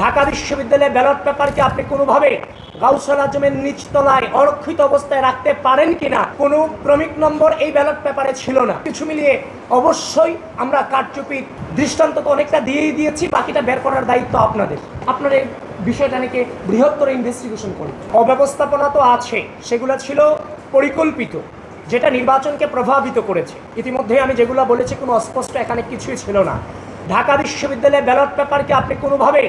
ঢাকা বিশ্ববিদ্যালয়ে ব্যালট পেপারকে আপনি কোনোভাবে গাউসুল আজমের নিচতলায় অরক্ষিত অবস্থায় রাখতে পারেন কিনা, কোনো ক্রমিক নম্বর এই ব্যালট পেপারে ছিল না। কিছু মিলিয়ে অবশ্যই আমরা কারচুপির দৃষ্টান্ত তো অনেকটা দিয়েই দিয়েছি, বাকিটা বের করার দায়িত্ব আপনাদের। আপনারা এই বিষয়টা নাকি বৃহত্তর ইনভেস্টিগেশন করুন। অব্যবস্থাপনা তো আছে, সেগুলো ছিল পরিকল্পিত, যেটা নির্বাচনকে প্রভাবিত করেছে। ইতিমধ্যে আমি যেগুলো বলেছি কোনো অস্পষ্ট এখানে কিছুই ছিল না। ঢাকা বিশ্ববিদ্যালয়ে ব্যালট পেপারকে আপনি কোনোভাবে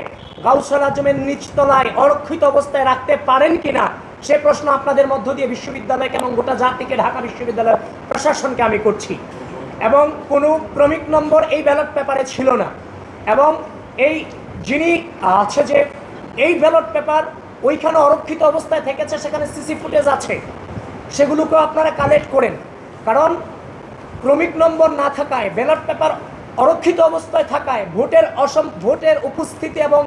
গাউসুল আজমের নিচতলায় অরক্ষিত অবস্থায় রাখতে পারেন কিনা, সে প্রশ্ন আপনাদের মধ্য দিয়ে বিশ্ববিদ্যালয়কে এবং গোটা জাতিকে, ঢাকা বিশ্ববিদ্যালয়ের প্রশাসনকে আমি করছি। এবং কোনো ক্রমিক নম্বর এই ব্যালট পেপারে ছিল না। এবং এই যিনি আছে যে এই ব্যালট পেপার ওইখানে অরক্ষিত অবস্থায় থেকেছে, সেখানে সিসি ফুটেজ আছে, সেগুলোকেও আপনারা কালেক্ট করেন। কারণ ক্রমিক নম্বর না থাকায়, ব্যালট পেপার অরক্ষিত অবস্থায় থাকায়, ভোটের উপস্থিতি এবং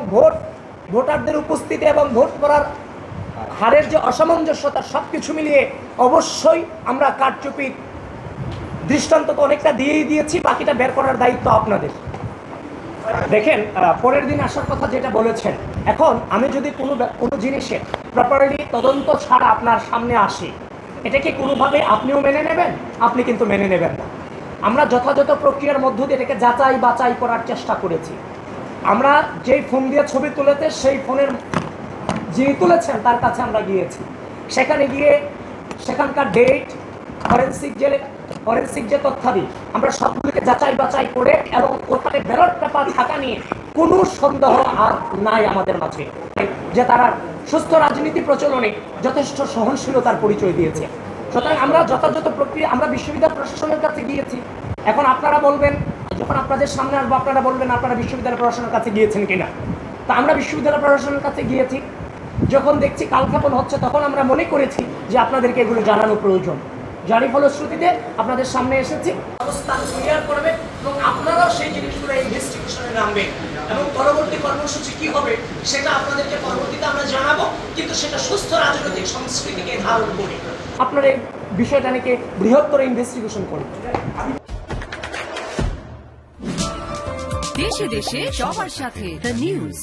ভোটারদের উপস্থিতি এবং ভোট করার হারের যে অসামঞ্জস্যতা, সব কিছু মিলিয়ে অবশ্যই আমরা কারচুপির দৃষ্টান্ত তো অনেকটা দিয়েই দিয়েছি, বাকিটা বের করার দায়িত্ব আপনাদের। দেখেন, পরের দিন আসার কথা যেটা বলেছেন, এখন আমি যদি কোনো জিনিসে প্রপারলি তদন্ত ছাড়া আপনার সামনে আসি, এটা কি কোনোভাবে আপনিও মেনে নেবেন? আপনি কিন্তু মেনে নেবেন না। আমরা যথাযথ প্রক্রিয়ার মধ্য দিয়ে এটাকে যাচাই বাছাই করার চেষ্টা করেছি। আমরা যেই ফোন দিয়ে ছবি তুলেতে, সেই ফোনের যিনি তুলেছেন তার কাছে আমরা গিয়েছি। সেখানে গিয়ে সেখানকার ডেট, ফরেন্সিক যে তথ্যাদি, আমরা সবগুলিকে যাচাই বাছাই করে, এবং ওখানে ব্যালট পেপার থাকা নিয়ে কোনো সন্দেহ আর নাই আমাদের মাঝে, যে তারা সুস্থ রাজনীতি প্রচলনে যথেষ্ট সহনশীলতার পরিচয় দিয়েছে। সুতরাং আমরা যথাযথ প্রক্রিয়া, আমরা বিশ্ববিদ্যালয় প্রশাসনের কাছে গিয়েছি। এখন আপনারা বলবেন, যখন আপনাদের সামনে আসবো আপনারা বলবেন আপনারা বিশ্ববিদ্যালয় প্রশাসনের কাছে গিয়েছেন কিনা। তা আমরা বিশ্ববিদ্যালয় প্রশাসনের কাছে গিয়েছি। যখন দেখছি কালক্ষেপণ হচ্ছে, তখন আমরা মনে করেছি যে আপনাদেরকে এগুলো জানানো প্রয়োজন। যারই ফলশ্রুতিতে আপনাদের সামনে এসেছি, অবস্থান ক্লিয়ার করবে এবং আপনারাও সেই জিনিসগুলো ইনভেস্টিগেশনে নামবেন, এবং পরবর্তী কর্মসূচি কি হবে সেটা আপনাদেরকে পরবর্তীতে আমরা জানাবো, কিন্তু সেটা সুস্থ রাজনৈতিক সংস্কৃতিকে ধারণ করে। আপনারা এই বিষয়টা নাকি বৃহত্তর ইনভেস্টিগেশন করুন। দেশে দেশে সবার সাথে দ্য নিউজ।